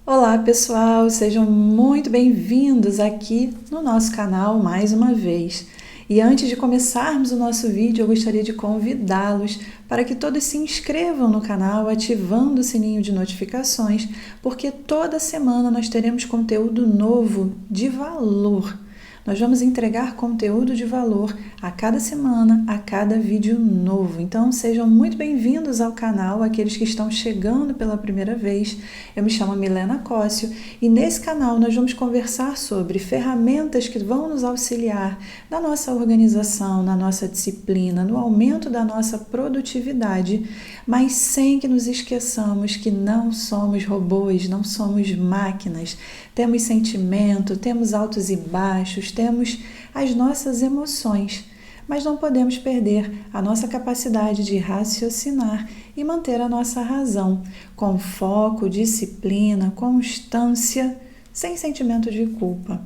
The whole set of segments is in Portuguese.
Olá pessoal, sejam muito bem-vindos aqui no nosso canal mais uma vez. E antes de começarmos o nosso vídeo, eu gostaria de convidá-los para que todos se inscrevam no canal, ativando o sininho de notificações, porque toda semana nós teremos conteúdo novo de valor. Nós vamos entregar conteúdo de valor a cada semana, a cada vídeo novo. Então, sejam muito bem-vindos ao canal, aqueles que estão chegando pela primeira vez. Eu me chamo Milena Cócio e nesse canal nós vamos conversar sobre ferramentas que vão nos auxiliar na nossa organização, na nossa disciplina, no aumento da nossa produtividade, mas sem que nos esqueçamos que não somos robôs, não somos máquinas. Temos sentimento, temos altos e baixos, temos as nossas emoções, mas não podemos perder a nossa capacidade de raciocinar e manter a nossa razão, com foco, disciplina, constância, sem sentimento de culpa.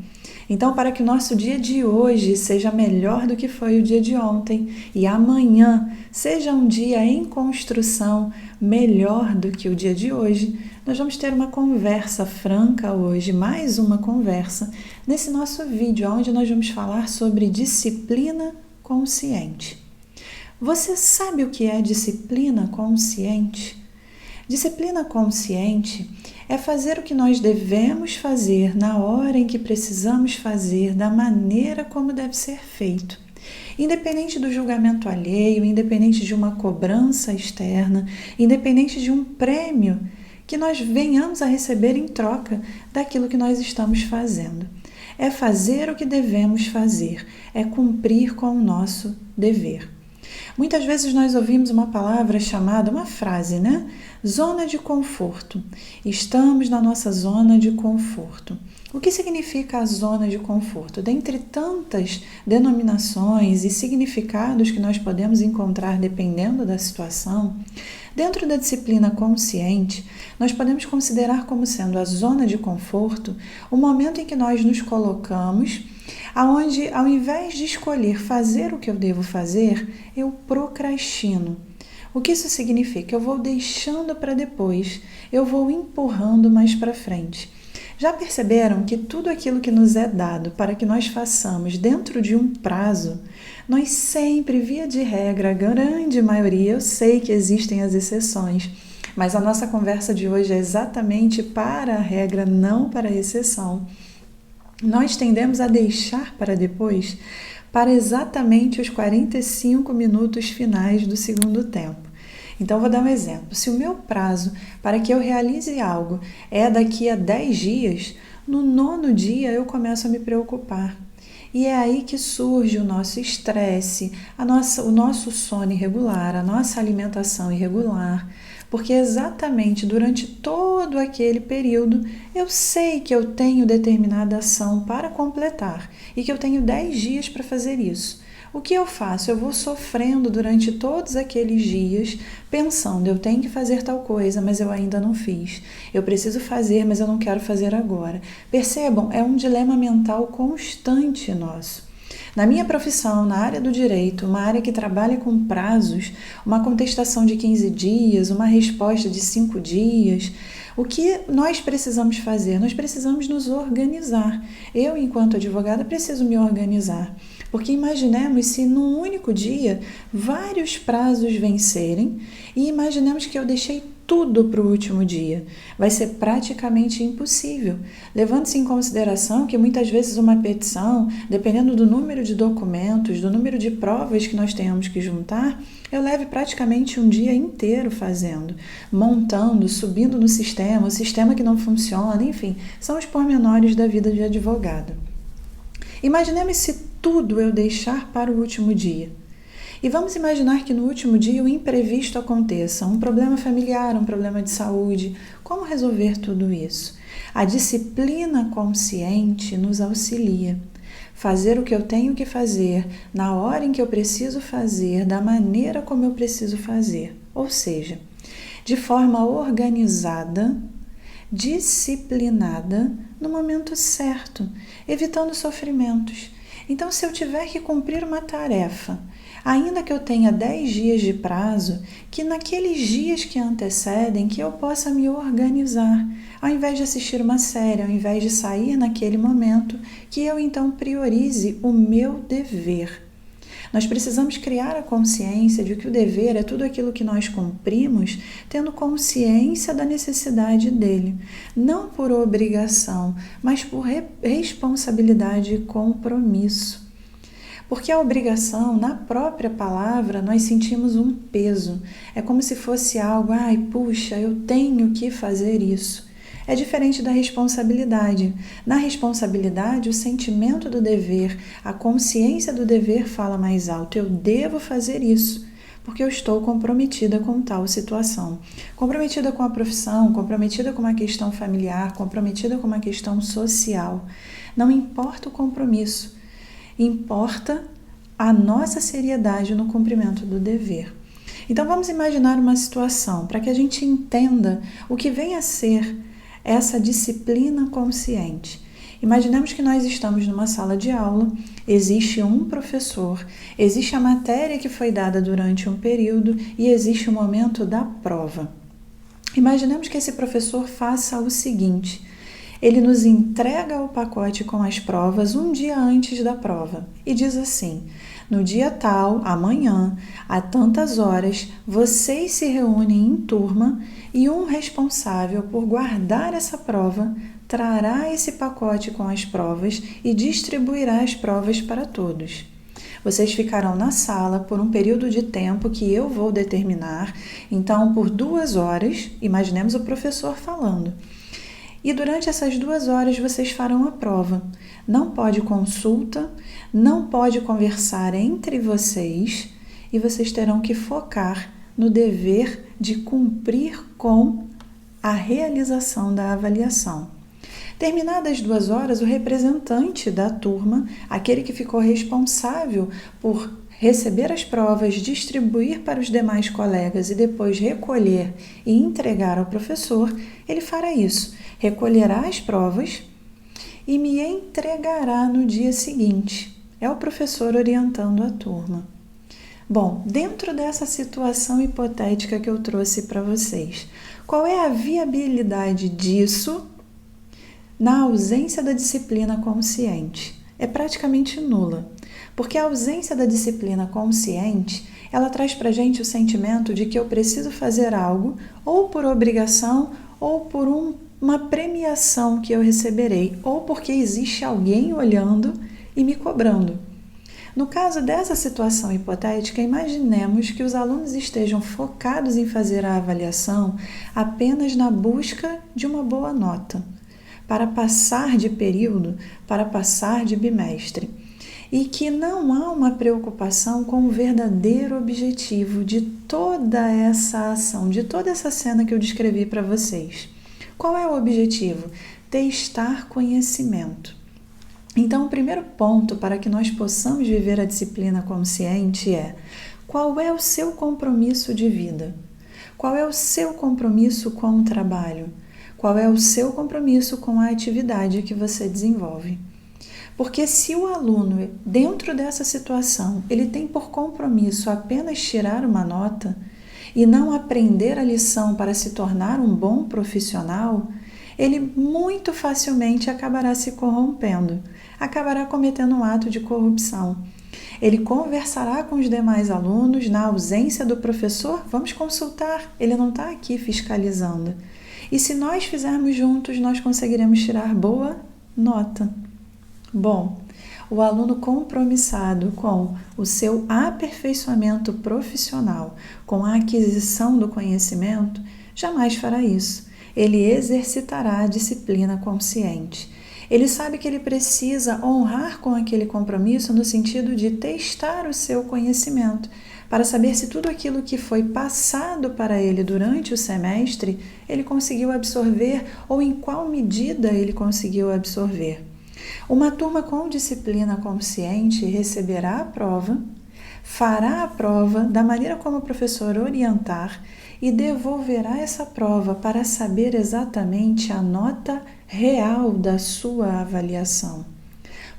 Então, para que o nosso dia de hoje seja melhor do que foi o dia de ontem e amanhã seja um dia em construção melhor do que o dia de hoje, nós vamos ter uma conversa franca hoje, mais uma conversa, nesse nosso vídeo, onde nós vamos falar sobre disciplina consciente. Você sabe o que é disciplina consciente? Disciplina consciente é fazer o que nós devemos fazer na hora em que precisamos fazer, da maneira como deve ser feito. Independente do julgamento alheio, independente de uma cobrança externa, independente de um prêmio que nós venhamos a receber em troca daquilo que nós estamos fazendo. É fazer o que devemos fazer, é cumprir com o nosso dever. Muitas vezes nós ouvimos uma palavra chamada, uma frase, né? Zona de conforto. Estamos na nossa zona de conforto. O que significa a zona de conforto? Dentre tantas denominações e significados que nós podemos encontrar dependendo da situação, dentro da disciplina consciente, nós podemos considerar como sendo a zona de conforto o momento em que nós nos colocamos aonde, ao invés de escolher fazer o que eu devo fazer, eu procrastino. O que isso significa? Eu vou deixando para depois, eu vou empurrando mais para frente. Já perceberam que tudo aquilo que nos é dado para que nós façamos dentro de um prazo, nós sempre, via de regra, a grande maioria, eu sei que existem as exceções, mas a nossa conversa de hoje é exatamente para a regra, não para a exceção. Nós tendemos a deixar para depois, para exatamente os 45 minutos finais do segundo tempo. Então, vou dar um exemplo. Se o meu prazo para que eu realize algo é daqui a 10 dias, no 9º dia eu começo a me preocupar. E é aí que surge o nosso estresse, o nosso sono irregular, a nossa alimentação irregular, porque exatamente durante todo aquele período eu sei que eu tenho determinada ação para completar e que eu tenho 10 dias para fazer isso. O que eu faço? Eu vou sofrendo durante todos aqueles dias, pensando, eu tenho que fazer tal coisa, mas eu ainda não fiz. Eu preciso fazer, mas eu não quero fazer agora. Percebam, é um dilema mental constante nosso. Na minha profissão, na área do direito, uma área que trabalha com prazos, uma contestação de 15 dias, uma resposta de 5 dias, o que nós precisamos fazer? Nós precisamos nos organizar. Eu, enquanto advogada, preciso me organizar. Porque imaginemos se num único dia vários prazos vencerem e imaginemos que eu deixei tudo para o último dia. Vai ser praticamente impossível, levando-se em consideração que muitas vezes uma petição, dependendo do número de documentos, do número de provas que nós tenhamos que juntar, eu leve praticamente um dia inteiro fazendo, montando, subindo no sistema, o sistema que não funciona, enfim, são os pormenores da vida de advogado. Imaginemos se tudo eu deixar para o último dia. E vamos imaginar que no último dia o imprevisto aconteça, um problema familiar, um problema de saúde. Como resolver tudo isso? A disciplina consciente nos auxilia. Fazer o que eu tenho que fazer, na hora em que eu preciso fazer, da maneira como eu preciso fazer. Ou seja, de forma organizada, disciplinada, no momento certo, evitando sofrimentos. Então, se eu tiver que cumprir uma tarefa, ainda que eu tenha 10 dias de prazo, que naqueles dias que antecedem, que eu possa me organizar, ao invés de assistir uma série, ao invés de sair naquele momento, que eu então priorize o meu dever. Nós precisamos criar a consciência de que o dever é tudo aquilo que nós cumprimos, tendo consciência da necessidade dele, não por obrigação, mas por responsabilidade e compromisso. Porque a obrigação, na própria palavra, nós sentimos um peso. É como se fosse algo, puxa, eu tenho que fazer isso. É diferente da responsabilidade. Na responsabilidade, o sentimento do dever, a consciência do dever fala mais alto. Eu devo fazer isso, porque eu estou comprometida com tal situação. Comprometida com a profissão, comprometida com uma questão familiar, comprometida com uma questão social. Não importa o compromisso. Importa a nossa seriedade no cumprimento do dever. Então vamos imaginar uma situação para que a gente entenda o que vem a ser essa disciplina consciente. Imaginemos que nós estamos numa sala de aula, existe um professor, existe a matéria que foi dada durante um período e existe o momento da prova. Imaginemos que esse professor faça o seguinte: ele nos entrega o pacote com as provas um dia antes da prova e diz assim: no dia tal, amanhã, a tantas horas, vocês se reúnem em turma e um responsável por guardar essa prova trará esse pacote com as provas e distribuirá as provas para todos. Vocês ficarão na sala por um período de tempo que eu vou determinar, então por 2 horas, imaginemos o professor falando. E durante essas 2 horas vocês farão a prova. Não pode consulta, não pode conversar entre vocês e vocês terão que focar no dever de cumprir com a realização da avaliação. Terminadas as 2 horas, o representante da turma, aquele que ficou responsável por receber as provas, distribuir para os demais colegas e depois recolher e entregar ao professor, ele fará isso. Recolherá as provas e me entregará no dia seguinte. É o professor orientando a turma. Bom, dentro dessa situação hipotética que eu trouxe para vocês, qual é a viabilidade disso na ausência da disciplina consciente? É praticamente nula, porque a ausência da disciplina consciente, ela traz para a gente o sentimento de que eu preciso fazer algo ou por obrigação ou por uma premiação que eu receberei, ou porque existe alguém olhando e me cobrando. No caso dessa situação hipotética, imaginemos que os alunos estejam focados em fazer a avaliação apenas na busca de uma boa nota, para passar de período, para passar de bimestre, e que não há uma preocupação com o verdadeiro objetivo de toda essa ação, de toda essa cena que eu descrevi para vocês. Qual é o objetivo? Testar conhecimento. Então, o primeiro ponto para que nós possamos viver a disciplina consciente é: qual é o seu compromisso de vida? Qual é o seu compromisso com o trabalho? Qual é o seu compromisso com a atividade que você desenvolve? Porque se o aluno, dentro dessa situação, ele tem por compromisso apenas tirar uma nota e não aprender a lição para se tornar um bom profissional, ele muito facilmente acabará se corrompendo, acabará cometendo um ato de corrupção. Ele conversará com os demais alunos, na ausência do professor, vamos consultar, ele não está aqui fiscalizando. E se nós fizermos juntos, nós conseguiremos tirar boa nota. Bom, o aluno compromissado com o seu aperfeiçoamento profissional, com a aquisição do conhecimento, jamais fará isso. Ele exercitará a disciplina consciente. Ele sabe que ele precisa honrar com aquele compromisso no sentido de testar o seu conhecimento, para saber se tudo aquilo que foi passado para ele durante o semestre, ele conseguiu absorver ou em qual medida ele conseguiu absorver. Uma turma com disciplina consciente receberá a prova, fará a prova da maneira como o professor orientar e devolverá essa prova para saber exatamente a nota real da sua avaliação.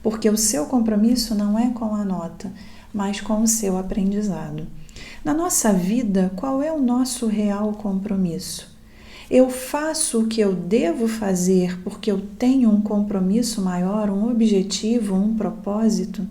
porque o seu compromisso não é com a nota, mas com o seu aprendizado. Na nossa vida, qual é o nosso real compromisso? Eu faço o que eu devo fazer porque eu tenho um compromisso maior, um objetivo, um propósito?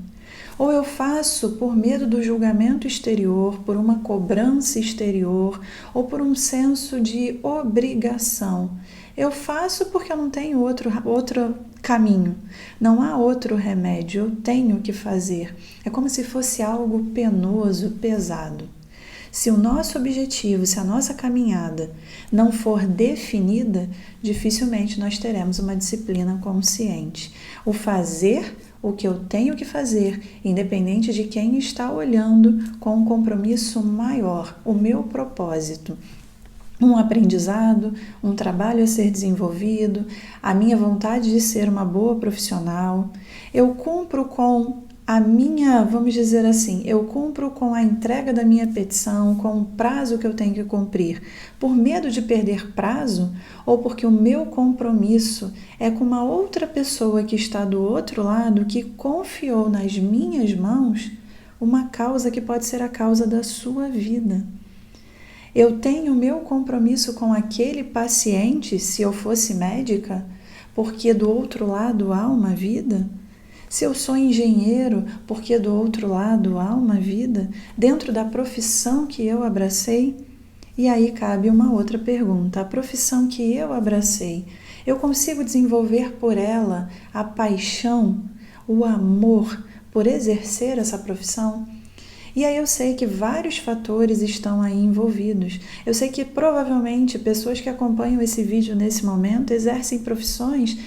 Ou eu faço por medo do julgamento exterior, por uma cobrança exterior ou por um senso de obrigação? Eu faço porque eu não tenho outro caminho, não há outro remédio, eu tenho que fazer. É como se fosse algo penoso, pesado. Se o nosso objetivo, se a nossa caminhada não for definida, dificilmente nós teremos uma disciplina consciente. O fazer o que eu tenho que fazer, independente de quem está olhando, com um compromisso maior, o meu propósito. Um aprendizado, um trabalho a ser desenvolvido, a minha vontade de ser uma boa profissional. Eu cumpro com a minha, vamos dizer assim, eu cumpro com a entrega da minha petição, com o prazo que eu tenho que cumprir, por medo de perder prazo ou porque o meu compromisso é com uma outra pessoa que está do outro lado, que confiou nas minhas mãos uma causa que pode ser a causa da sua vida. Eu tenho o meu compromisso com aquele paciente, se eu fosse médica, porque do outro lado há uma vida? Se eu sou engenheiro, porque do outro lado há uma vida, dentro da profissão que eu abracei? E aí cabe uma outra pergunta: a profissão que eu abracei, eu consigo desenvolver por ela a paixão, o amor por exercer essa profissão? E aí eu sei que vários fatores estão aí envolvidos. Eu sei que provavelmente pessoas que acompanham esse vídeo nesse momento exercem profissões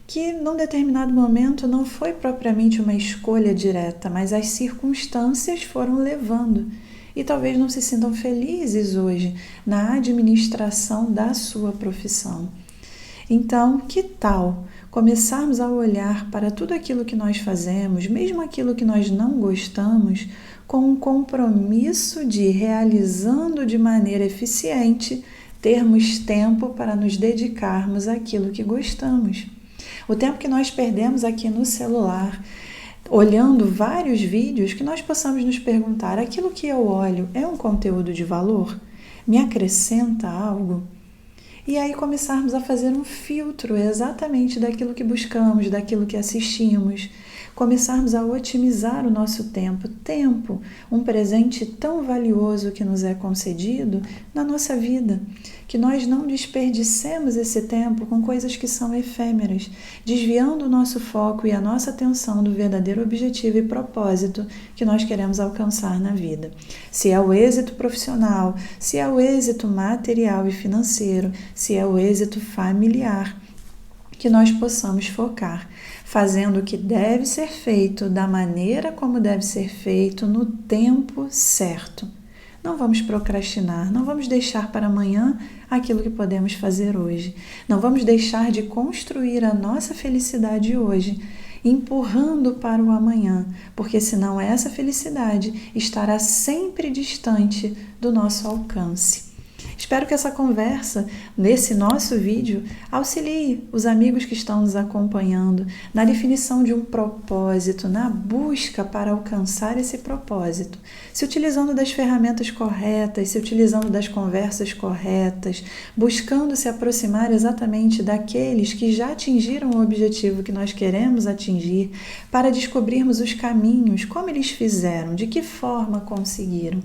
que num determinado momento não foi propriamente uma escolha direta, mas as circunstâncias foram levando. E talvez não se sintam felizes hoje na administração da sua profissão. Então, que tal começarmos a olhar para tudo aquilo que nós fazemos, mesmo aquilo que nós não gostamos, com um compromisso de, realizando de maneira eficiente, termos tempo para nos dedicarmos àquilo que gostamos? O tempo que nós perdemos aqui no celular, olhando vários vídeos, que nós possamos nos perguntar: aquilo que eu olho é um conteúdo de valor? Me acrescenta algo? E aí começarmos a fazer um filtro exatamente daquilo que buscamos, daquilo que assistimos. Começarmos a otimizar o nosso tempo. Tempo, um presente tão valioso que nos é concedido na nossa vida. Que nós não desperdicemos esse tempo com coisas que são efêmeras, desviando o nosso foco e a nossa atenção do verdadeiro objetivo e propósito que nós queremos alcançar na vida. Se é o êxito profissional, se é o êxito material e financeiro, se é o êxito familiar, que nós possamos focar, fazendo o que deve ser feito, da maneira como deve ser feito, no tempo certo. Não vamos procrastinar, não vamos deixar para amanhã aquilo que podemos fazer hoje. Não vamos deixar de construir a nossa felicidade hoje, empurrando para o amanhã, porque senão essa felicidade estará sempre distante do nosso alcance. Espero que essa conversa, nesse nosso vídeo, auxilie os amigos que estão nos acompanhando na definição de um propósito, na busca para alcançar esse propósito, se utilizando das ferramentas corretas, se utilizando das conversas corretas, buscando se aproximar exatamente daqueles que já atingiram o objetivo que nós queremos atingir, para descobrirmos os caminhos, como eles fizeram, de que forma conseguiram.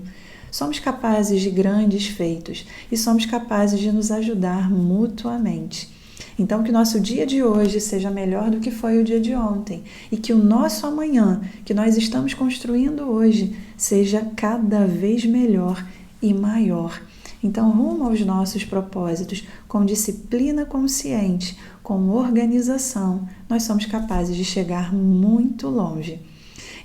Somos capazes de grandes feitos e somos capazes de nos ajudar mutuamente. Então, que nosso dia de hoje seja melhor do que foi o dia de ontem e que o nosso amanhã, que nós estamos construindo hoje, seja cada vez melhor e maior. Então, rumo aos nossos propósitos, com disciplina consciente, com organização, nós somos capazes de chegar muito longe.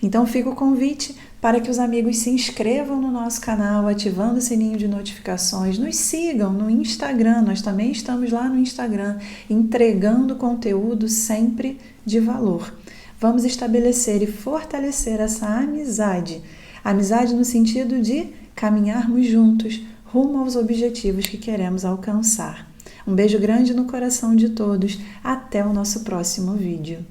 Então, fica o convite para que os amigos se inscrevam no nosso canal, ativando o sininho de notificações, nos sigam no Instagram, nós também estamos lá no Instagram, entregando conteúdo sempre de valor. Vamos estabelecer e fortalecer essa amizade, amizade no sentido de caminharmos juntos rumo aos objetivos que queremos alcançar. Um beijo grande no coração de todos, até o nosso próximo vídeo.